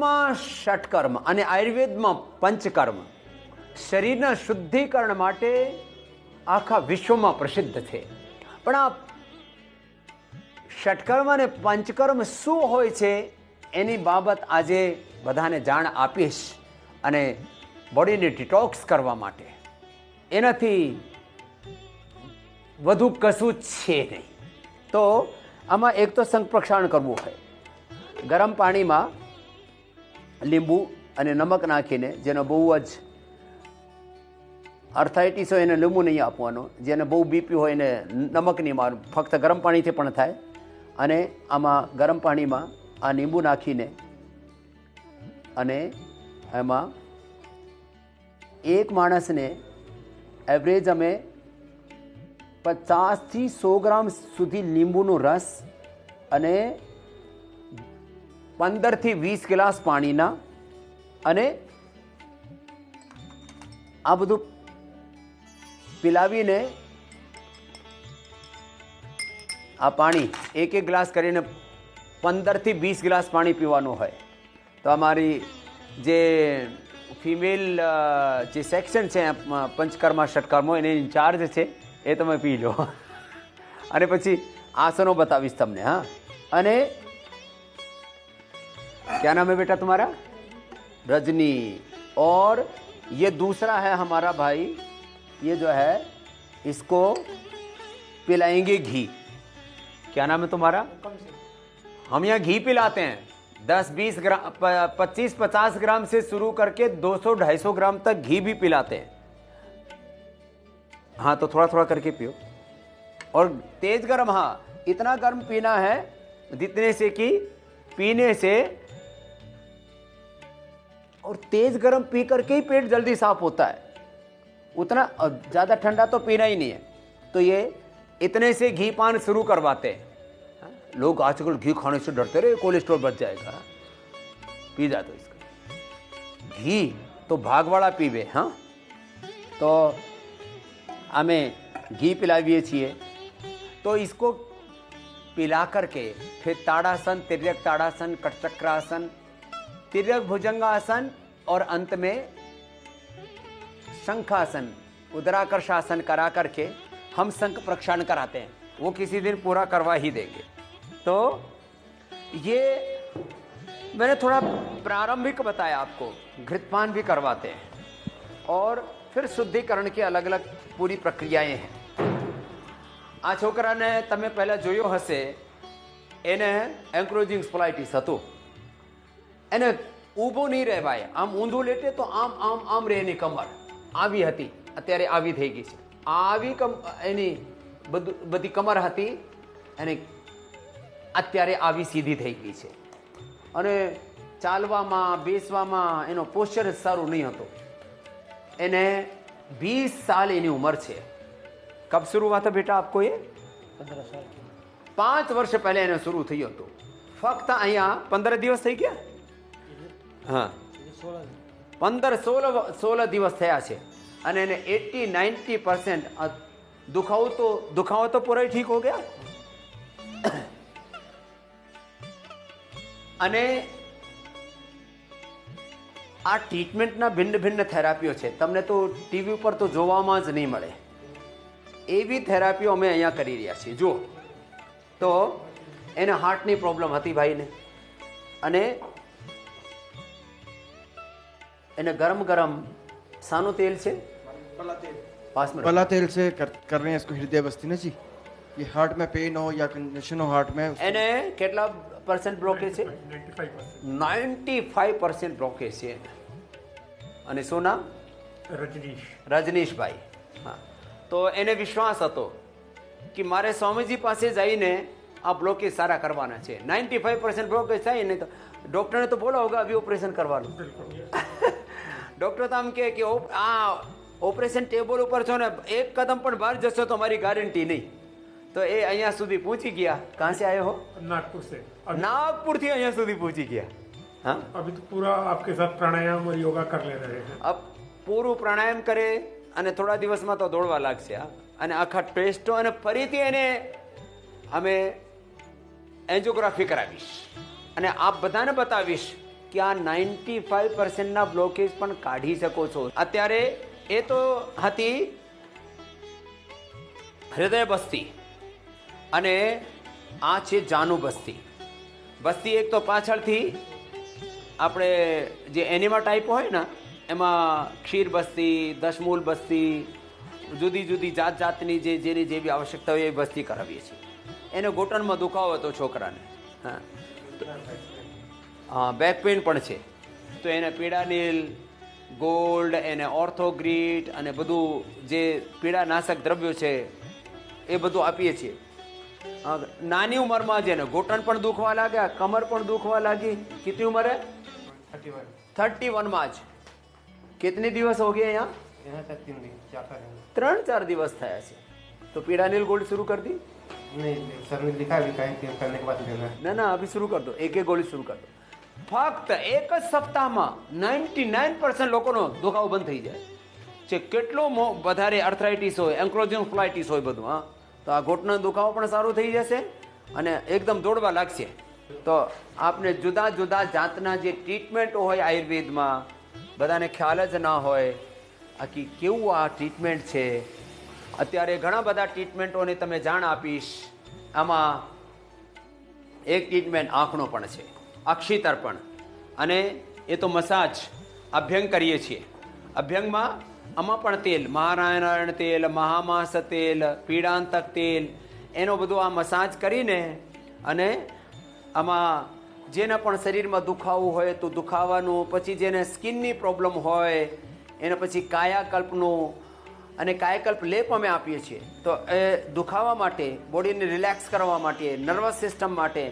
વેદોમાં ષટકર્મ અને આયુર્વેદમાં પંચકર્મ શરીરના શુદ્ધિકરણ માટે આખા વિશ્વમાં પ્રસિદ્ધ છે. પણ આ ષટકર્મ અને પંચકર્મ શું હોય છે એની બાબત આજે બધાને જાણ આપીશ. અને બોડીને ડિટોક્સ કરવા માટે એનાથી વધુ કશું છે નહીં. તો આમાં એક તો સંપ્રક્ષારણ કરવું હોય. ગરમ પાણીમાં લીંબુ અને નમક નાખીને, જેનો બહુ જ આર્થરાઇટિસ હોય એને લીંબુ નહીં આપવાનો, જેને બહુ બીપી હોય એને નમક નહીં મારવું, ફક્ત ગરમ પાણીથી પણ થાય. અને આમાં ગરમ પાણીમાં આ લીંબુ નાખીને અને એમાં એક માણસને એવરેજ અમે 50 થી 100 ગ્રામ સુધી લીંબુનો રસ અને 15 થી 20 ગ્લાસ પાણીના, અને આ બધું પિલાવીને આ પાણી એક ગ્લાસ કરીને 15 થી 20 ગ્લાસ પાણી પીવાનું હોય. તો અમારી જે ફિમેલ જે સેક્શન છે પંચકર્મા ષટકર્મો એને ઇન્ચાર્જ છે, એ તમે પી લો. અને પછી આસનો બતાવીશ તમને. હા, અને क्या नाम है बेटा तुम्हारा? रजनी. और ये दूसरा है हमारा भाई, ये जो है इसको पिलाएंगे घी. क्या नाम है तुम्हारा? हम यहाँ घी पिलाते हैं 10-20 ग्राम, 25-50 ग्राम से शुरू करके 200-250 ग्राम तक घी भी पिलाते हैं. हाँ, तो थोड़ा थोड़ा करके पियो. और तेज गर्म, हाँ इतना गर्म पीना है जितने से कि पीने से, और तेज गर्म पी करके ही पेट जल्दी साफ होता है. उतना ज्यादा ठंडा तो पीना ही नहीं है. तो ये इतने से घी पान शुरू करवाते हैं. लोग आजकल घी खाने से डरते रहे, कोलेस्ट्रॉल बढ़ जाएगा. पी जाते इसका घी तो भाग वाला पीवे. हाँ, तो हमें घी पिलाविए छिए. तो इसको पिला करके फिर ताड़ासन, तिर्यक ताड़ासन, कटचक्रासन, तिर्यक भुजंगासन और अंत में शंखासन, उदराकर्षासन करा करके हम शंख प्रक्षालन कराते हैं. वो किसी दिन पूरा करवा ही देंगे. तो ये मैंने थोड़ा प्रारंभिक बताया आपको. घृतपान भी करवाते हैं और फिर शुद्धिकरण की अलग अलग पूरी प्रक्रियाएं हैं. આ છોકરાને તમે પહેલા જોયો હશે, એને એન્ક્રોઝિંગ સ્પોલાઇટિસ હતું. એને ઊભો નહીં રહેવાય, આમ ઊંધું લેટે તો આમ આમ આમ રહે એની કમર આવી હતી, અત્યારે આવી થઈ ગઈ છે. આવી એની બધી કમર હતી, અને અત્યારે આવી સીધી થઈ ગઈ છે. અને ચાલવામાં બેસવામાં એનો પોસ્ચર સારું નહીં હતો. એને 20 साल એની ઉંમર છે. कब शुरू हुआ था बेटा आपको ये? 15 साल. 5 વર્ષ પહેલા એને શરૂ થયું હતું. ફક્ત અહીંયા 15 દિવસ થઈ ગયા. હા, 15-16 દિવસ થયા છે. અને એને 80-90% દુખાવો તો પૂરો ઠીક હો ગયા. અને આ ટ્રીટમેન્ટના ભિન્ન ભિન્ન થેરાપીઓ છે. તમને તો ટીવી ઉપર તો જોવામાં જ નહીં મળે એવી થેરાપીઓ અમે અહીંયા કરી રહ્યા છીએ. જુઓ, તો એને હાર્ટની પ્રોબ્લેમ હતી ભાઈને, અને એને गरम गरम सानो तेल से पला तेल से कर रहे हैं इसको हृदय बस्ती ना जी. ये हार्ट में पेन हो या कंडीशन हो हार्ट में, એને કેટલા % બ્લોકેજ છે? 95% બ્લોકેજ છે. અને શું નામ? રજનીશભાઈ. હા, તો એને વિશ્વાસ હતો કે મારે સ્વામીજી પાસે જઈને આ બ્લોકેજ સારા કરવાના છે. 95% બ્લોકેજ થાય ને તો ડૉક્ટરને તો બોલો હોગા અભી ઓપરેશન કરવાનું. ડૉક્ટર તો આમ કે આ ઓપરેશન ટેબલ ઉપર છો ને, એક કદમ પણ બહાર જશો તો મારી ગારંટી નહીં. તો એ અહીંયા સુધી પહોંચી ગયા. કહાં સે આયે હો? नागपुर से. नागपुर થી અહીંયા સુધી પહોંચી ગયા. हाँ, अभी तो पूरा आपके साथ प्राणायाम और योगा कर ले रहे हैं. अब પૂરું પ્રાણાયામ કરે અને થોડા દિવસમાં તો દોડવા લાગશે. અને આખા ટેસ્ટો, અને ફરીથી એને અમે એન્જિયોગ્રાફી કરાવીશ અને આપ બધાને બતાવીશ કે આ 95% બ્લોકેજ પણ કાઢી શકો છો. અત્યારે એ તો હતી હૃદય બસ્તી અને આ છે જાનુ બસ્તી. બસ્તી એક તો પાછળથી આપણે જે એનિમા ટાઈપ હોય ને એમાં ક્ષીર બસ્તી, દશમૂલ બસ્તી, જુદી જુદી જાત જાતની જેની જેવી આવશ્યકતા હોય એ બસ્તી કરાવીએ છીએ. એને ઘૂંટણમાં દુખાવો હતો છોકરાને, હા બેક પેઇન પણ છે, તો એને પીડાનીલ, ગોલ્ડ, એને ઓર્થોગ્રીટ અને બધું જે પીડાનાશક દ્રવ્યો છે એ બધું આપીએ છીએ. નાની ઉંમરમાં જ એને ઘૂંટણ પણ દુખવા લાગ્યા, કમર પણ દુખવા લાગી. કેટલી ઉંમરે? 31 જ. कितने दिवस हो गए यहाँ? 3-4 દિવસ થયા છે. तो पीड़ानील गोली शुरू कर दी? नहीं सर ने लिखा भी करने के बाद लेना. ना ना अभी शुरू कर दो, एक एक गोली शुरू कर दो. ફક્ત એક જ સપ્તાહમાં 99% લોકોનો દુખાવો બંધ થઈ જાય છે. કેટલો વધારે આર્થરાઇટિસ હોય, એન્ક્લોઝિંગ ફ્લાઇટિસ હોય બધું, હા, તો આ ઘૂંટણનો દુખાવો પણ સારું થઈ જશે અને એકદમ દોડવા લાગશે. તો આપને જુદા જુદા જાતના જે ટ્રીટમેન્ટ હોય આયુર્વેદમાં બધાને ખ્યાલ જ ના હોય આખી કેવું આ ટ્રીટમેન્ટ છે. અત્યારે ઘણા બધા ટ્રીટમેન્ટોની તમે જાણ આપીશ. આમાં એક ટ્રીટમેન્ટ આંખનો પણ છે, અક્ષિતર્પણ, અને એ તો મસાજ અભ્યંગ કરીએ છીએ. અભ્યંગમાં આમાં પણ તેલ, મહાનારાયણ તેલ, મહામાસ તેલ, પીડાંતક તેલ, એનો બધું આ મસાજ કરીને અને આમાં જેને પણ શરીરમાં દુખાવું હોય તો દુખાવાનું, પછી જેને સ્કિનની પ્રોબ્લેમ હોય એને પછી કાયાકલ્પનું, અને કાયાકલ્પ લેપ અમે આપીએ છીએ. તો એ દુખાવા માટે, બોડીને રિલેક્સ કરવા માટે, નર્વસ સિસ્ટમ માટે,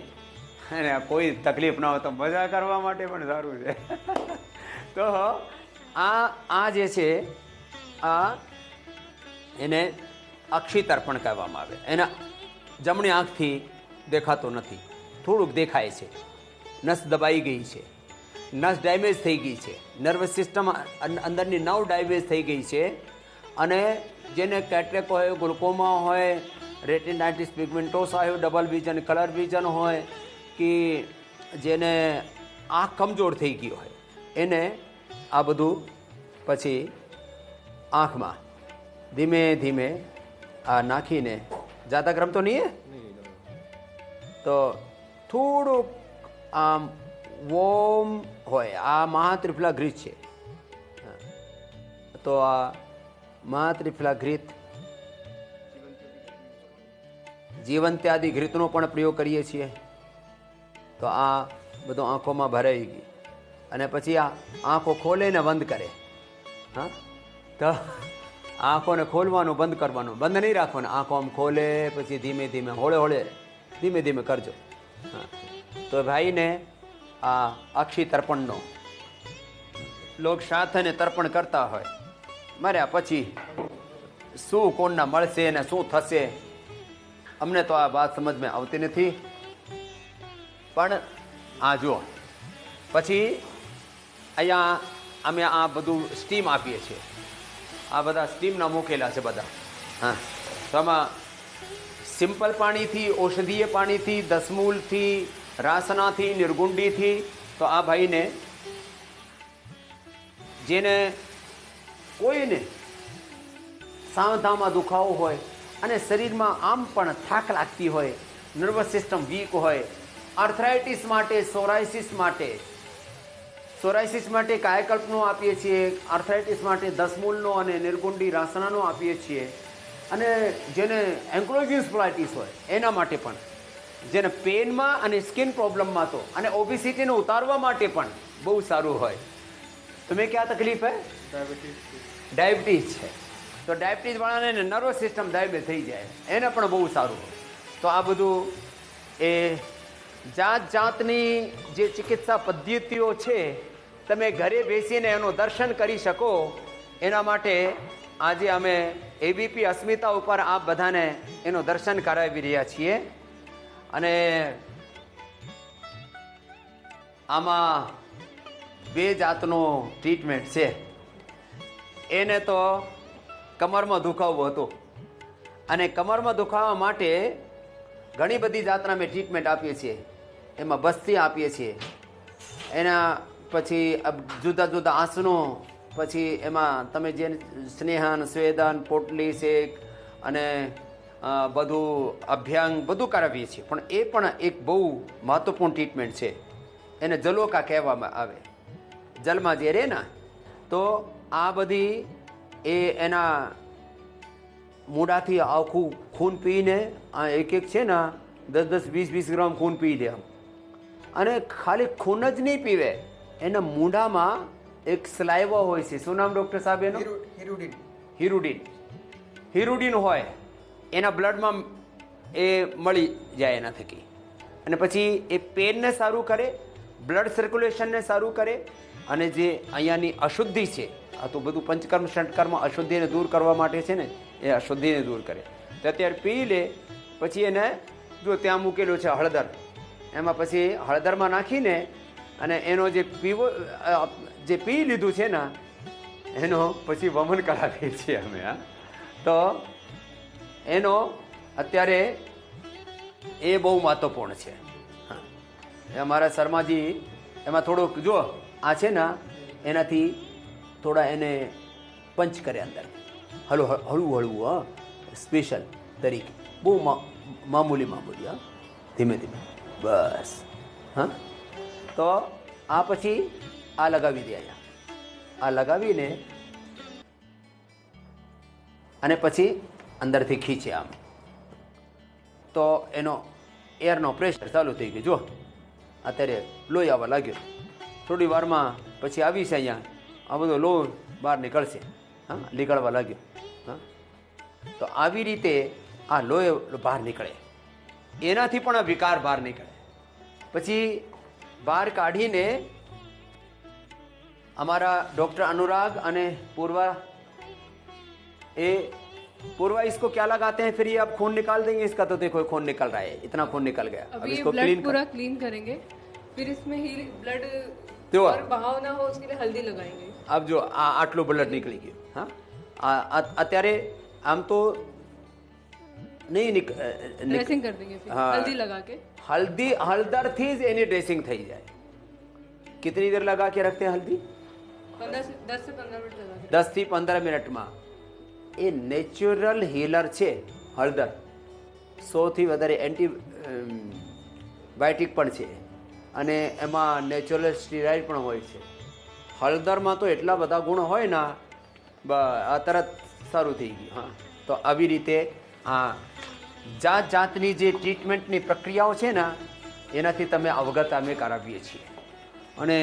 અને કોઈ તકલીફ ના હોય તો મજા કરવા માટે પણ સારું છે. તો આ જે છે આ એને અક્ષિતર્પણ કહેવામાં આવે. એના જમણી આંખથી દેખાતો નથી, થોડુંક દેખાય છે. નસ દબાઈ ગઈ છે, નસ ડેમેજ થઈ ગઈ છે, નર્વસ સિસ્ટમ અંદરની નવ ડેમેજ થઈ ગઈ છે, અને જેને કેટરેક હોય, ગ્લુકોમા હોય, રેટિનાઇટિસ પિગમેન્ટોસા હોય, ડબલ વિઝન, કલર વિઝન હોય, કે જેને આંખ કમજોર થઈ ગઈ હોય, એને આ બધું પછી આંખમાં ધીમે ધીમે આ નાખીને, જ્યાદા ગરમ તો નહીં તો થોડુંક આમ વોમ હોય. આ મહાત્રિફલા ઘૃત છે. તો આ મહાત્રિફલા ઘૃત, જીવંત્યાદિ ઘૃતનો પણ પ્રયોગ કરીએ છીએ. તો આ બધું આંખોમાં ભરાઈ ગઈ અને પછી આ આંખો ખોલે ને બંધ કરે. હા, તો આંખોને ખોલવાનું બંધ કરવાનું, બંધ નહીં રાખવાનું. આંખો આમ ખોલે પછી ધીમે ધીમે હોળે હોળે ધીમે ધીમે કરજો. હા, તો ભાઈને આ અક્ષી તર્પણનો લોક સાથને તર્પણ કરતા હોય, મર્યા પછી શું કોણના મળશે ને શું થશે અમને તો આ વાત સમજમાં આવતી નથી. પણ આ જુઓ, પછી અહીંયા અમે આ બધું સ્ટીમ આપીએ છીએ. આ બધા સ્ટીમના મૂકેલા છે બધા. હા, તો આમાં સિમ્પલ પાણીથી, ઔષધીય પાણીથી, દસમૂલથી, રાસનાથી, નિર્ગુંડીથી. તો આ ભાઈને જેને કોઈને સાંધામાં દુખાવો હોય અને શરીરમાં આમ પણ થાક લાગતી હોય, નર્વસ સિસ્ટમ વીક હોય, આર્થરાઇટિસ માટે, સોરાઇસિસ માટે કાયાકલ્પનો આપીએ છીએ, આર્થરાઇટિસ માટે દસમૂલનો અને નિર્ગુંડી રાસનાનો આપીએ છીએ, અને જેને એન્ક્લોઝિંગ સ્પોલાઇટિસ હોય એના માટે પણ, જેને પેનમાં અને સ્કિન પ્રોબ્લેમમાં તો, અને ઓબેસિટીને ઉતારવા માટે પણ બહુ સારું હોય. तुम्हें क्या तकलीफ है? ડાયાબિટીસ છે. તો ડાયાબિટીસ વાળાને નર્વસ સિસ્ટમ ડાયાબિટીસ થઈ જાય, એને પણ બહુ સારું હોય. તો આ બધું એ જાત જાતની જે ચિકિત્સા પદ્ધતિઓ છે, તમે ઘરે બેસીને એનું દર્શન કરી શકો. એના માટે આજે અમે એબીપી અસ્મિતા ઉપર આપ બધાને એનું દર્શન કરાવી રહ્યા છીએ. અને આમાં 2 જાતનો ટ્રીટમેન્ટ છે. એને તો કમરમાં દુખાવો હતો, અને કમરમાં દુખાવા માટે ઘણી બધી જાતના અમે ટ્રીટમેન્ટ આપીએ છીએ. એમાં બસ્તી આપીએ છીએ, એના પછી જુદા જુદા આસનો, પછી એમાં તમે જે સ્નેહન, સ્વેદન, પોટલી શેક અને બધું અભ્યાંગ બધું કરાવીએ છીએ. પણ એ પણ એક બહુ મહત્વપૂર્ણ ટ્રીટમેન્ટ છે. એને જલોકા કહેવામાં આવે. જલમાં જે રહે ને, તો આ બધી એ એના મૂળાથી આખું ખૂન પીને આ એક છે ને 10-20 ગ્રામ ખૂન પી લે. અને ખાલી ખૂન જ નહીં પીવે, એના મૂંઢામાં એક સ્લાઇવા હોય છે. શું નામ ડૉક્ટર સાહેબ એનો? હિરુડિન હોય. એના બ્લડમાં એ મળી જાય એના થકી. અને પછી એ પેનને સારું કરે, બ્લડ સર્ક્યુલેશનને સારું કરે, અને જે અહીંયાની અશુદ્ધિ છે, આ તો બધું પંચકર્મ ષટકર્મ અશુદ્ધિને દૂર કરવા માટે છે ને, એ અશુદ્ધિને દૂર કરે. તો અત્યારે પી લે, પછી એને જો ત્યાં મૂકેલું છે હળદર, એમાં પછી હળદરમાં નાખીને અને એનો જે પીવો જે પી લીધું છે ને એનો પછી વમન કરાવીએ છીએ અમે. હા, તો એનો અત્યારે એ બહુ મહત્વપૂર્ણ છે. હા, એ અમારા શર્માજી એમાં થોડુંક જો આ છે ને એનાથી થોડા એને પંચ કરે અંદર, હળવું હળવું. હા, સ્પેશિયલ તરીકે બહુ મામૂલી. હા, ધીમે ધીમે બસ. હા, તો આ પછી આ લગાવી દે અહીંયા. આ લગાવીને અને પછી અંદરથી ખીચે આમ, તો એનો એરનો પ્રેશર ચાલુ થઈ ગયો. જો અત્યારે લોહી આવવા લાગ્યો. થોડી વારમાં પછી આવીશ અહીંયા, આ બધો લોહી બહાર નીકળશે. હા, નીકળવા લાગ્યો. હા, તો આવી રીતે આ લોહી બહાર નીકળે, એનાથી પણ આ વિકાર બહાર નીકળે. પછી બહાર કાઢીને हमारा डॉक्टर अनुराग અને पूर्वा, ये पूर्वा इसको क्या लगाते हैं फिर ये आप खून निकाल देंगे इसका? तो देखो खून निकल रहा है, इतना खून निकल गया. अब इसको पूरा क्लीन करेंगे, फिर इसमें ही ब्लड और बहाव ना हो उसके लिए हल्दी लगाएंगे. अब जो આટલું બ્લડ નીકળી ગયું. હા, અત્યારે આમ તો નહીં ड्रेसिंग कर देंगे फिर हल्दी लगा के. हल्दर थी જ એની ડ્રેસિંગ થઈ જાય. कितनी देर लगा के रखते हैं हल्दी? 10 से 15 मिनट लगा के. 10 થી 15 મિનિટમાં. એ નેચરલ હીલર છે હળદર. 100 થી વધારે એન્ટીબાયોટિક પણ છે, અને એમાં નેચરલ સ્ટીરોઇડ પણ હોય છે. હળદરમાં તો એટલા બધા ગુણ હોય ને, આ તરત સારું થઈ ગયું. હા, તો આવી રીતે આ જાત જાતની જે ટ્રીટમેન્ટની પ્રક્રિયાઓ છે ને, એનાથી તમે અવગત અમે કરાવીએ છીએ. અને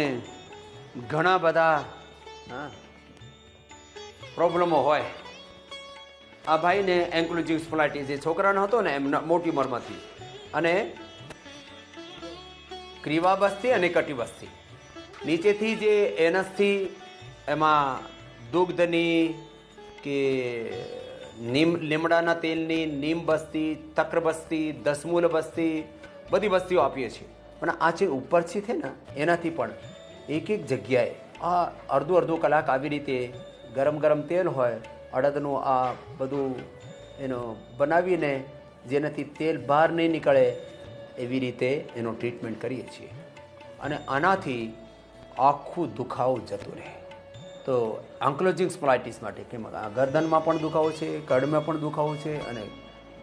ઘણા બધા પ્રોબ્લેમો હોય. આ ભાઈને એન્કલોઝિંગ સ્પોન્ડિલાઇટિસ જે છોકરાનો હતો ને, એમ મોટી ઉંમરમાંથી, અને ગ્રીવાબસથી અને કટિબસથી નીચેથી જે એનસથી એમાં દુગ્ધની કે લીમડાના તેલની, નીમ બસ્તી, તક્ર બસ્તી, દસમૂલ બસ્તી, બધી બસ્તીઓ આપીએ છીએ. પણ આ જે ઉપરથી છે ને, એનાથી પણ એક જગ્યાએ આ અડધો કલાક આવી રીતે ગરમ તેલ હોય અડદનું, આ બધું એનો બનાવીને જેનાથી તેલ બહાર નહીં નીકળે એવી રીતે એનો ટ્રીટમેન્ટ કરીએ છીએ. અને આનાથી આખું દુખાવો જતો રહે. તો એન્કલોઝિંગ સ્પોન્ડિલાઇટિસ માટે કેમ ગરદનમાં પણ દુખાવો છે, કડમાં પણ દુખાવો છે, અને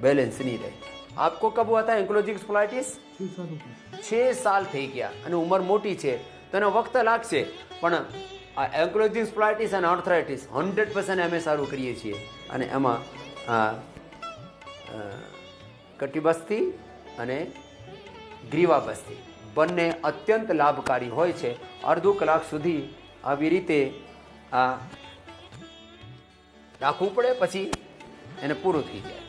બેલેન્સ નહીં રહે. आपको कब हुआ था एंक्लोजिंग स्पोन्डिलाइटिस? 6 साल થઈ ગયા, અને ઉંમર મોટી છે તો એનો વખત લાગશે. પણ આ એન્ક્લોઝિંગ સ્પોન્ડિલાઇટિસ અને આર્થરાઇટિસ 100% અમે સારું કરીએ છીએ. અને એમાં કટિબસ્તી અને ગ્રીવાબસ્તી બંને અત્યંત લાભકારી હોય છે. અડધો કલાક સુધી આવી રીતે આ રાખવું પડે, પછી એને પૂરું થઈ જાય.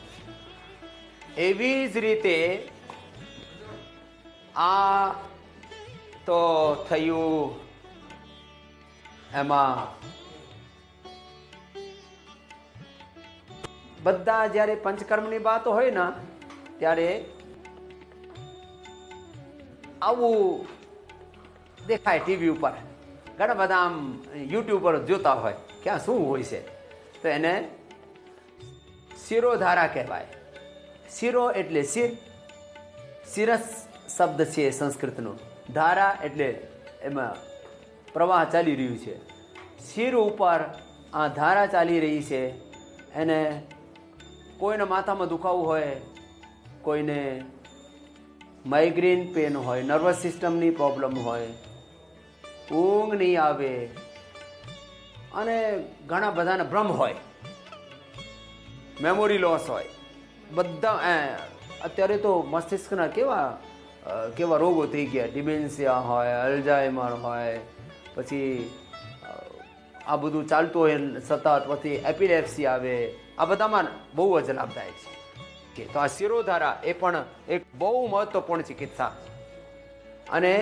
એવી જ રીતે આ તો થયું એમાં બધા જ્યારે પંચકર્મની વાત હોય ને, ત્યારે આવું દેખાય ટીવી ઉપર. ઘણા બધા આમ યુટ્યુબ પર જોતા હોય કે આ શું હોય છે, તો એને શિરોધારા કહેવાય. શિરો એટલે શિર, શિરસ શબ્દ છે સંસ્કૃતનો. ધારા એટલે એમાં પ્રવાહ ચાલી રહ્યું છે, શિર ઉપર આ ધારા ચાલી રહી છે. એને કોઈને માથામાં દુખાવું હોય, કોઈને માઇગ્રેન પેન હોય, નર્વસ સિસ્ટમની પ્રોબ્લેમ હોય, ઊંઘ નહીં આવે, અને ઘણા બધાને ભ્રમ હોય, મેમોરી લોસ હોય, બધા અત્યારે તો મસ્તિષ્કના કેવા રોગો થઈ ગયા, ડિમેન્શિયા હોય, અલ્ઝાઇમર હોય, પછી આ બધું ચાલતું હોય સતત, પછી એપિલેપ્સી આવે. આ બધામાં બહુ જ લાભદાયક છે. તો આ શિરોધારા એ પણ એક બહુ મહત્વપૂર્ણ ચિકિત્સા. અને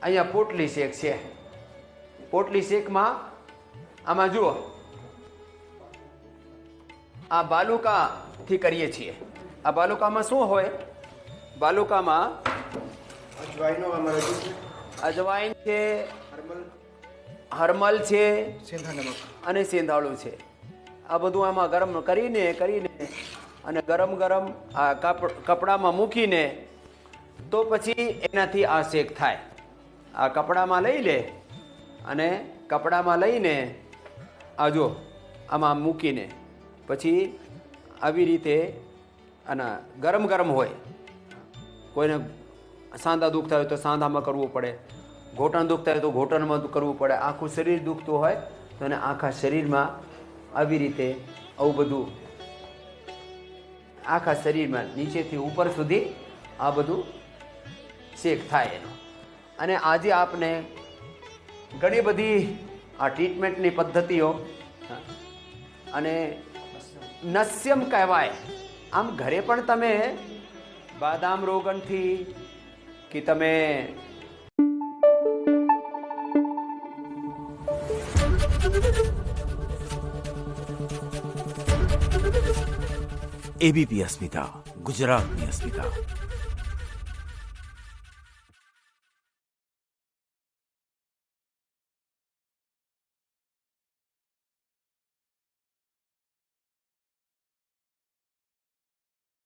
અહીંયા પોટલી શેક છે. પોટલી શેકમાં આમાં જુઓ, આ બાલુકાથી કરીએ છીએ. આ બાલુકામાં શું હોય? બાલુકામાં અજવાઈન છે, હરમલ છે અને સેંધાળું છે. આ બધું આમાં ગરમ કરીને અને ગરમ આ કપડામાં મૂકીને તો પછી એનાથી આ શેક થાય. આ કપડામાં લઈ લે અને કપડામાં લઈને આ જો આમાં મૂકીને પછી આવી રીતે અને ગરમ હોય. કોઈને સાંધા દુખતા હોય તો સાંધામાં કરવું પડે, ઘૂંટણ દુખતા હોય તો ઘૂંટણમાં કરવું પડે, આખું શરીર દુખતું હોય તો એને આખા શરીરમાં આવી રીતે આવું બધું આખા શરીરમાં નીચેથી ઉપર સુધી આ બધું શેક થાય એનો. અને આજે આપને ઘણી બધી આ ટ્રીટમેન્ટની પદ્ધતિઓ અને નસ્યમ કહેવાય. આમ ઘરે પણ તમે બાદામ રોગનથી કે તમે એબીપી અસ્મિતા, ગુજરાતની અસ્મિતા.